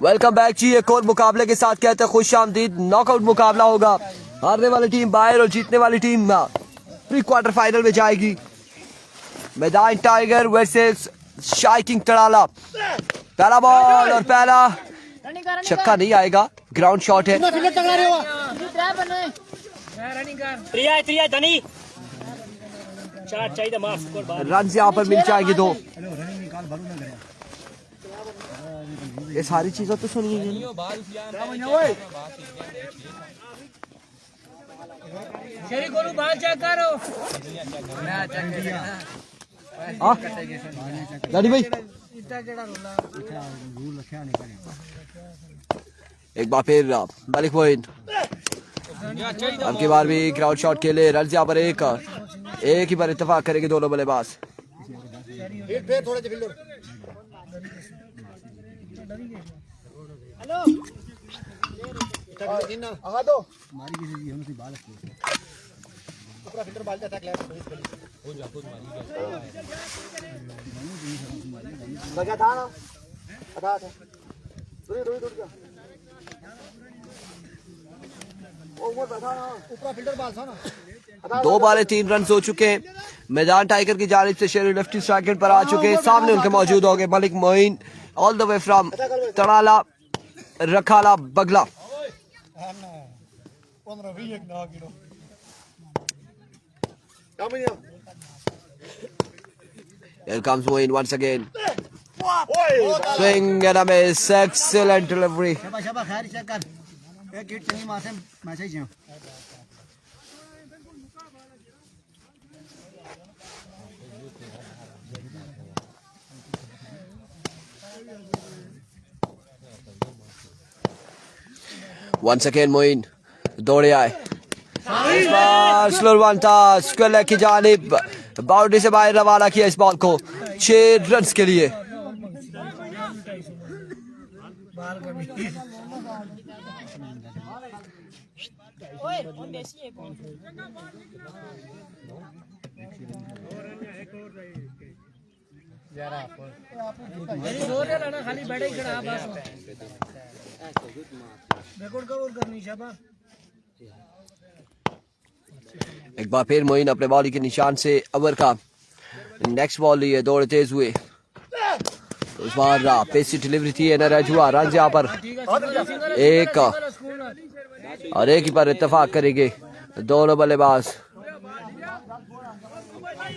Welcome back जी। एक और मुकाबले के साथ कहते हैं खुश आमदीद। नॉकआउट मुकाबला होगा, हारने वाली टीम बाहर और जीतने वाली टीम प्री क्वार्टर फाइनल में जाएगी। मैदान टाइगर वर्सेस शाइकिंग तड़ाला। पहला बॉल और पहला छक्का नहीं आएगा, ग्राउंड शॉट है। रन यहाँ पर मिल जाएंगे दो। ये सारी चीजें तो सुनिए। भाई एक बार फिर मलिक मोइन अब की बार भी ग्राउंड शॉट खेले। रन यहाँ पर एक ही पर इत्तेफाक करेंगे दोनों बल्लेबाज। दो बाले 3 रन हो चुके हैं। मैदान टाइगर की जानिब से शेर लेफ्टी स्ट्राइक पर आ चुके हैं। सामने उनके मौजूद होंगे Malik Moin all the way from तड़ाला रखाला बगला। Here comes Moin once again. Swing and a miss. Excellent delivery. Once again Moin दौड़े आए। स्लोर वन था, स्क्वायर की जानिब बाउंड्री से बाहर रवाना किया इस बॉल को 6 रन के लिए। एक बार फिर मोइन अपने बॉली के निशान से ओवर का नेक्स्ट बॉल लिए दौड़ तेज हुए। उस बार पेसी डिलीवरी थी रज हुआ। रन यहाँ पर एक और एक ही पर इत्तेफाक करेंगे दोनों बल्लेबाज।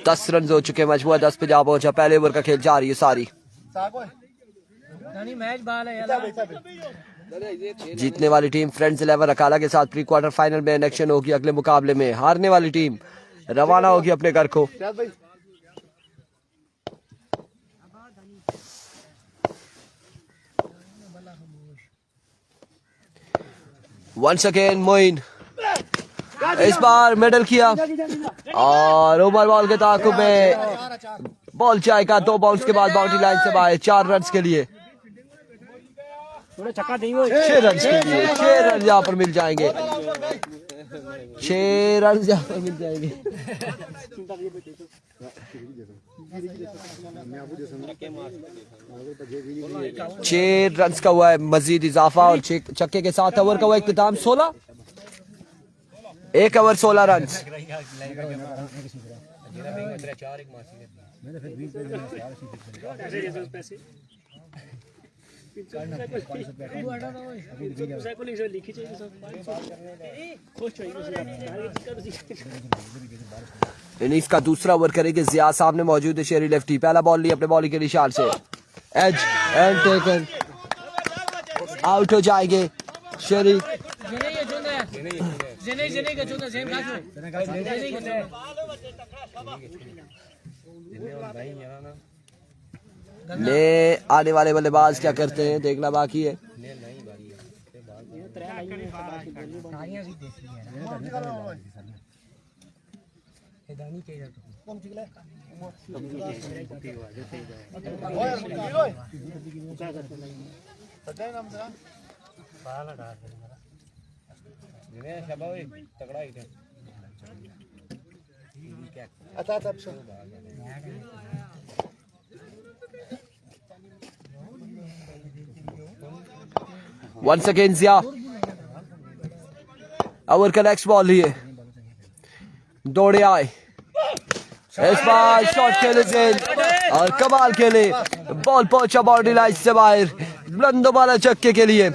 10 रन हो चुके, मजबूर 10 पे जा पहुंचा। पहले ओवर का खेल जारी है सारी। जीतने वाली टीम फ्रेंड्स 11 अकाला के साथ प्री क्वार्टर फाइनल में एक्शन होगी। अगले मुकाबले में हारने वाली टीम रवाना होगी अपने घर को। वंस अगेन मोइन इस बार मेडल किया और ओवर बॉल के ताकुब में बॉल जाएगा 2 बाउंस के बाद बाउंड्री लाइन से बाहर 4 रन के लिए। 6 रन के लिए 6 रन यहाँ पर मिल जाएंगे। 6 रन यहाँ पर मिल जाएंगे। 6 रन का हुआ है मजीद इजाफा और छक्के के साथ ओवर का हुआ इख्तिताम। 16 1 ओवर 16 रन। इनिंग्स का दूसरा ओवर करेंगे जिया। सामने मौजूद है शेरी लेफ्टी। पहला बॉल लिया अपने बॉलिंग के निशान से एज एंड टेकन आउट हो जाएंगे शेरी। ने आने वाले बल्लेबाज क्या करते हैं देखना बाकी है। वंस अगेन जिया ओवर का नेक्स्ट बॉल लिए दौड़े आए, इस बार शॉट खेले जेल और कमाल खेले, बॉल पहुंचा बाउंड्री लाइन से बाहर, बुलंदो वाला चक्के के लिए।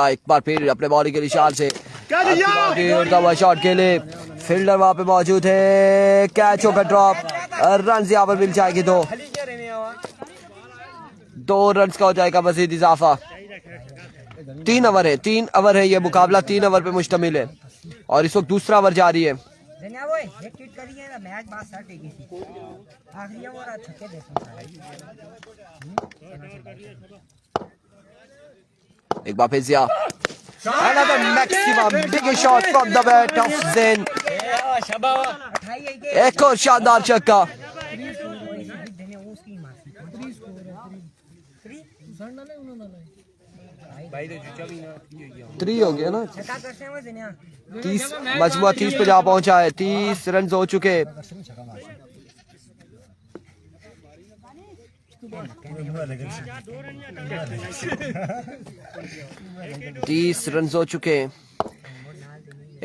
एक बार फिर अपने बॉडी के निशान से उड़ता हुआ शॉट खेले, फील्डर वहां पे मौजूद है, कैच होगा ड्रॉप, रन यहाँ पर मिल जाएगी दो रन का हो जाएगा मजीद इजाफा। 3 ओवर है ये मुकाबला, 3 ओवर पे मुश्तमिल है और इस वक्त दूसरा ओवर जारी है। एक बार फिर जिया, another maximum big shot from the bat of Zain, एक और शानदार छक्का। 3 हो गया ना, 30 मजमुआ 30 पे जा पहुंचा है, 30 रन हो चुके, 30 रन हो चुके।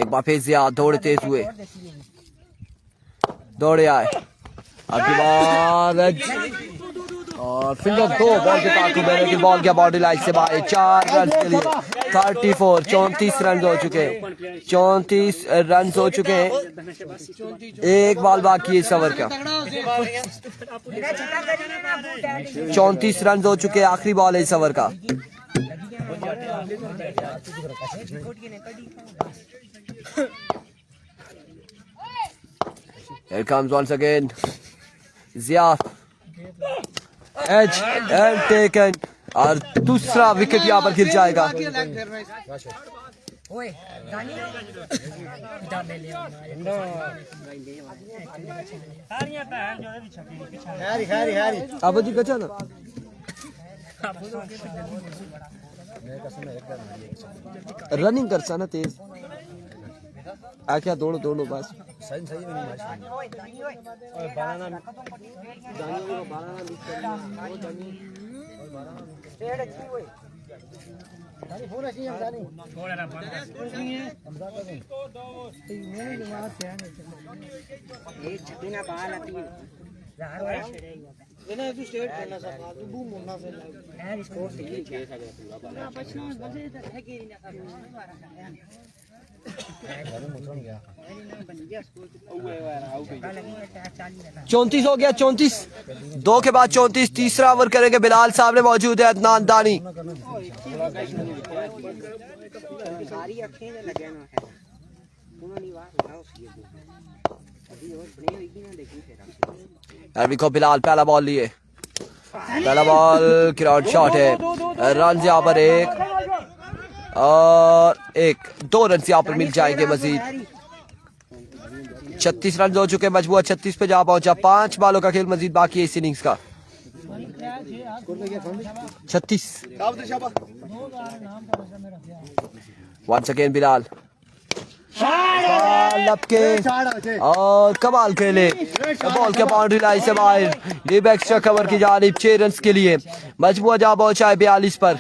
एक बार फिर जिया दौड़े तेज हुए, दौड़े आए, अगली बार और फील्डर 2 बॉल के ताकू बैनर की बॉल क्या बाउंड्री लाइन से बाहर, 4 रन के लिए 34 34 रन हो चुके, 34 रन हो चुके हैं, एक बॉल बाकी है इस ओवर का, 34 रन हो चुके, आखिरी बॉल है इस ओवर का। Here comes once again Zia, edge and taken, और दूसरा विकेट यहाँ पर गिर जाएगा। अब जी कचा ना रनिंग करसा ना तेज आख्या दौड़ो दौड़ो बस सही सही में चौंतीस हो गया, 34 2 के बाद 34, तीसरा ओवर करेंगे। बिलाल साहब ने मौजूद है, अदनान दानी। बिलाल पहला बॉल लिए, पहला बॉल ग्राउंड शॉट है, रन यहाँ पर 1 और 2 रन यहाँ पर मिल जाएंगे मजीद। 36 रन हो चुके, मजबूआ 36 पे जा पहुंचा, 5 बॉलों का खेल मजीद बाकी है इस इनिंग्स का। 36 वंस अगेन बिलाल लपके और कमाल खेले, बॉल के बाउंड्री लाइन से बाहर, डीप एक्स्ट्रा कवर की जानिब 6 रन के लिए मजबूआ जा पहुंचा है 42 पर।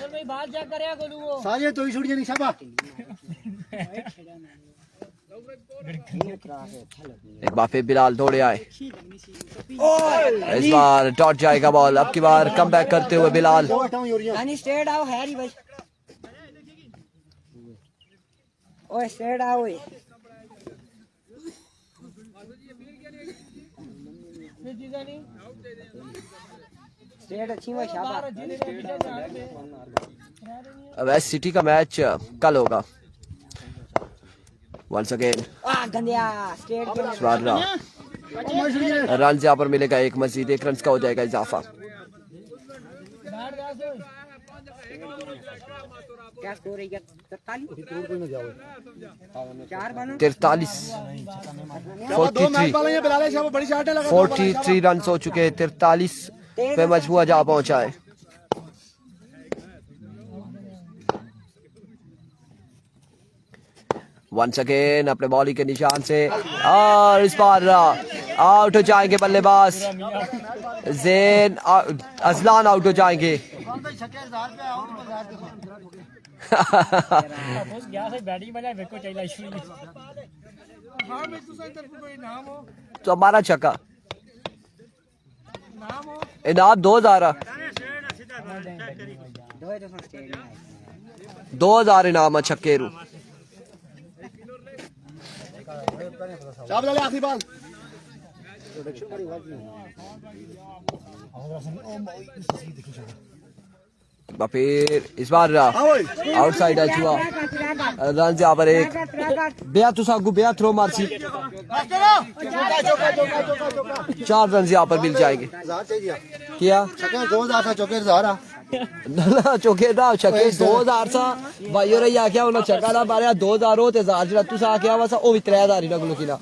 एक बार फिर बिलाल दौड़े आए, इस बार डॉट जाएगा बॉल, अब की बार कम बैक करते हुए बिलाल। वेस्ट सिटी का मैच कल होगा। वंस अगेन रन यहाँ पर मिलेगा 1 मजीद, 1 रन का हो जाएगा इजाफा। क्या स्कोर है? 43 रन हो चुके हैं, 43 पे मजबूआ जा पहुंचा है। वंस अगेन अपने बॉलिंग के निशान से और इस बार आउट हो जाएंगे बल्लेबाज जैन अजलान आउट हो जाएंगे। तो हमारा छक्का इनाम 2000 इनाम है छक्के रू। फिर इस बार आउटसाइड आ चुका रन यहाँ पर एक बेया तुसागु बेया थ्रो मारसी 4 रन यहाँ पर मिल जाएंगे। क्या चौके ना छक्के 2000 सा भाइयों ने आख्या उन्हें छक्का ना मारे 2000 हो ते 1000 जरा तुसा आख्या वा सा ओ भी 3000 ही ना गुलो किना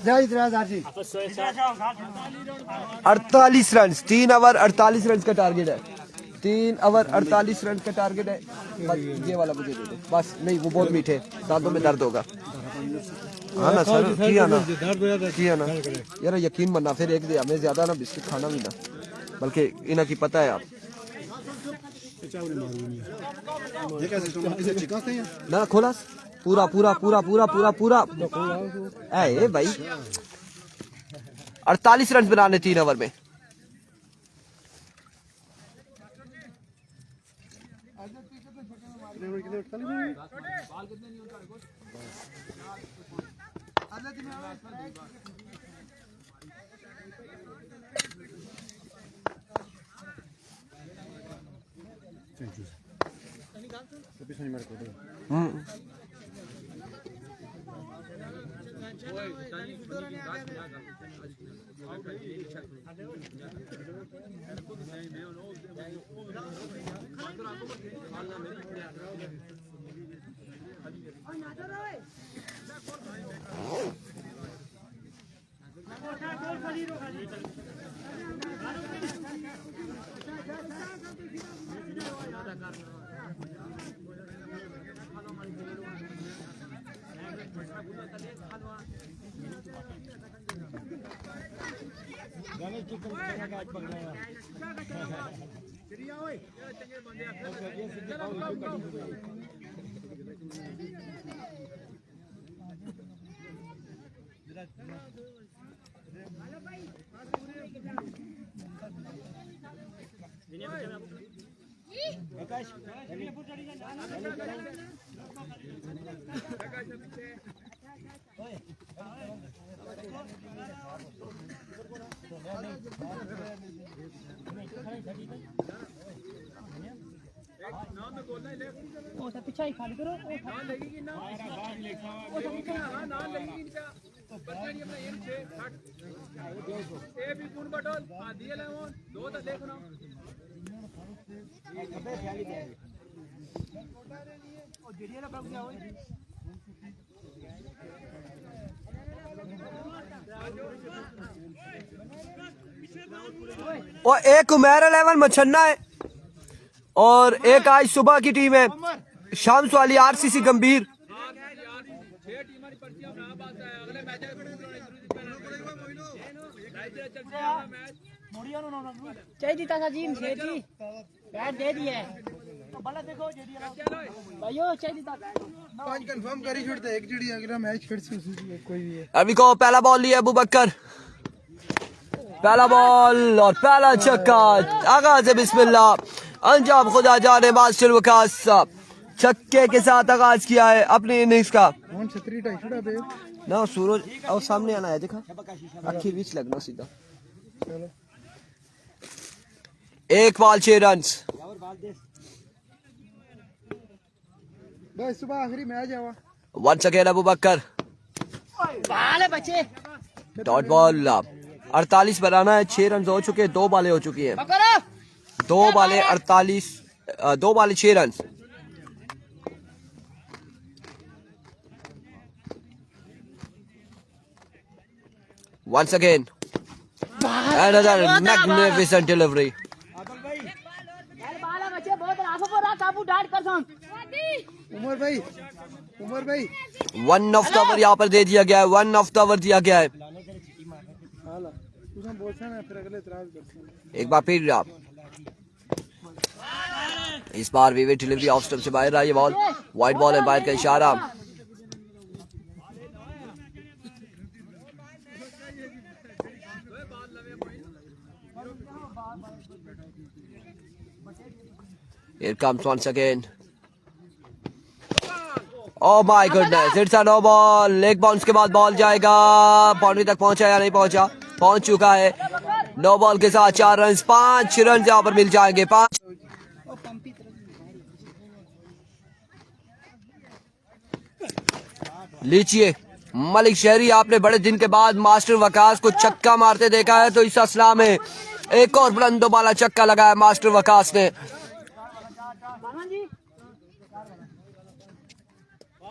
48 रन 3 ओवर 48 रन का टारगेट है। 3 ओवर 48 रन का टारगेट है। ये वाला मुझे दे दो बस। नहीं वो बहुत मीठे दांतों में दर्द होगा। हाँ ना सर किया ना यार यकीन मना फिर एक दे हमें ज्यादा ना बिस्किट खाना भी ना बल्कि इन्हें की पता है आप ना खोला पूरा पूरा पूरा पूरा पूरा पूरा ए भाई 48 रन बनाने 3 ओवर में। और एक उमेर 11 मछन्ना है और एक आज सुबह की टीम है शाम्स वाली आरसीसी गंभीर। अभी को पहला बॉल लिया अबू बकर, पहला बॉल और पहला छक्का। आगाज बिस्मिल्लाह, अंजाम खुदा जाने। मास्टर वकास छक्के के साथ आगाज किया है अपनी इनिंग्स का। ना सूरज और सामने आना है, देखा अखी बीच लगना सीधा। एक बॉल 6 रन। सुबह आखिरी मैच है वंस अगेन अबू बकर डॉट बॉल। 48 बनाना है, 6 रन हो चुके, 2 बालें हो चुकी हैं, 2 बालें 48, 2 बालें 6 run. Once again, another magnificent delivery. Umar भाई 1 ऑफ द ओवर यहाँ पर दे दिया गया है, 1 ऑफ द ओवर दिया गया है। एक बार फिर आप इस बार विवेक डिलीवरी ऑफ स्टंप से बाहर आई बॉल, वाइड बॉल है, बाहर का इशारा। Here comes once again. Oh my goodness, it's a no ball. Leg bounce के बाद बॉल जाएगा, बाउंड्री तक पहुंचा या नहीं पहुंचा, पहुंच चुका है। नो बॉल के साथ 4 रन, 5 रन यहाँ पर मिल जाएंगे, 5। लीजिए मलिक शहरी, आपने बड़े दिन के बाद मास्टर वकास को छक्का मारते देखा है, तो इस असला में एक और बुलंद वाला छक्का लगाया मास्टर वकास ने।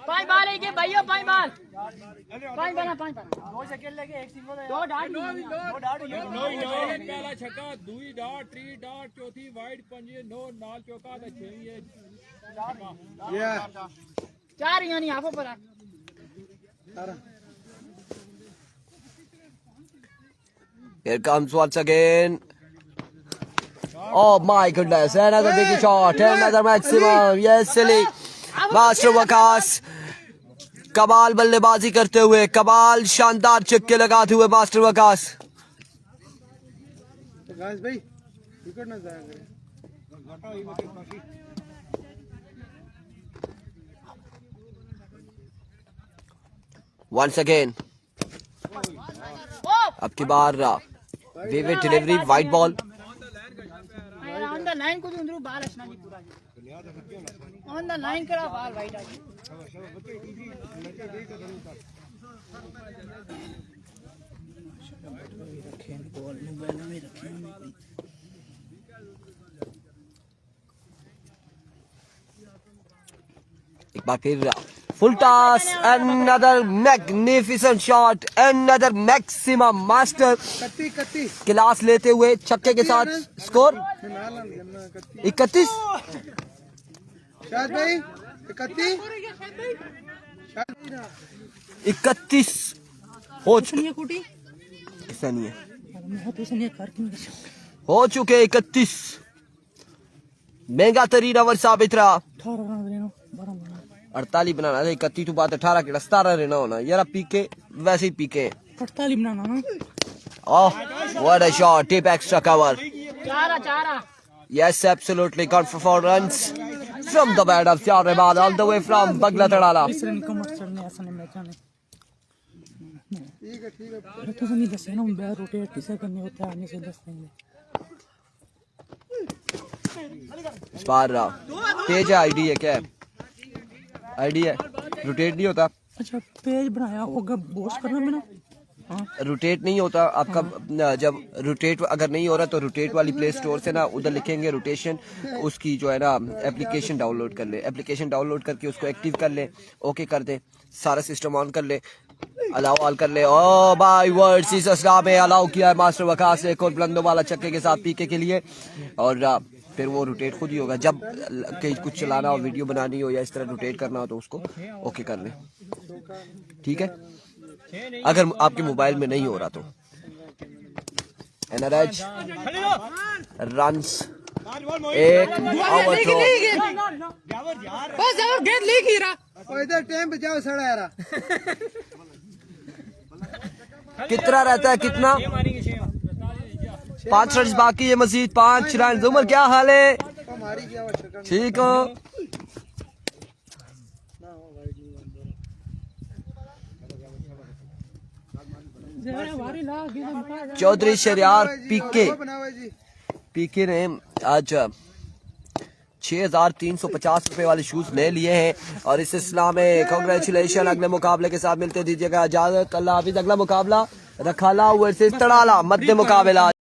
पांच बाल है के भाइयों, पांच बाल, पांच बाल, पांच बाल, दो सेकंड लगे, एक सिंगल, दो डाट, पहला छक्का, दूई डाट, त्री डाट, चौथी वाइड, पंजे नो नाल चौका दा छेवी है चार यानी आपो पर। Here comes once again. Oh my goodness, another big shot, another maximum. Yes, silly. Master Waqas कमाल बल्लेबाजी करते हुए, कमाल शानदार छक्के लगाते हुए मास्टर वकास। भाई विकेट ना जाया करे। Once again, अब की बार Vivek delivery, wide ball. On the line को दूं बाल असना जी पूरा जी, ऑन द लाइन करा बाल वाइड आ जी। एक बार फिर full toss, another magnificent shot, another maximum master class लेते हुए छक्के के साथ स्कोर 31। शायद भाई 31 हो चुके, कुटी नहीं है, हो चुके 31। महंगा तरीन ओवर साबित रहा। 48 बनाना, 31 तो बात 18 के 17 रहना होना यार, पीके वैसे ही पीके 48 बनाना ना। Oh, what a shot, deep extra cover. चारा Yes, absolutely, gone for 4 runs from the bat of Syar Rehman, all the way from Bagla Tadala. ठीक है तो नहीं दसे ना, बैट रोटेट किसे करने होता है, आने से दस देंगे। इस बार पेज है, आईडी है, क्या है आईडी है, रोटेट नहीं होता। अच्छा पेज बनाया होगा, बोस करना मैंने। रोटेट नहीं होता आपका, जब रोटेट अगर नहीं हो रहा तो रोटेट वाली प्ले स्टोर से ना उधर लिखेंगे रोटेशन, उसकी जो है ना एप्लीकेशन डाउनलोड कर ले, एप्लीकेशन डाउनलोड करके उसको एक्टिव कर ले, ओके कर दे, सारा सिस्टम ऑन कर ले, अलाउ ऑल कर ले। ओ बाय वर्ड्स, इस असला में अलाउ किया है मास्टर वकास ने एक और बुलंदों वाला छक्के के साथ पीके के लिए, और फिर वो रोटेट खुद ही होगा। जब कहीं कुछ चलाना हो, वीडियो बनानी हो या इस तरह रोटेट करना हो तो उसको ओके कर ले, ठीक है, अगर आपके मोबाइल में नहीं हो रहा तो। एनआरएच रन्स, एक ओवर थ्रो, बस और गेंद ले ही रहा, इधर टाइम पे जाओ सड़ा यार। कितना रहता है, कितना 5 रन बाकी है, मजीद 5 रन। उमर क्या हाल है, ठीक हो? चौधरी शरियार पीके ने आज 6,350 रुपए वाले शूज ले लिए हैं, और इस सिलसिला में कांग्रेचुलेशन। अगले मुकाबले के साथ मिलते दीजिएगा इजाजत, अल्लाह हाफिज। अगला मुकाबला रखाला वर्सेस तड़ाला, मध्य मुकाबला।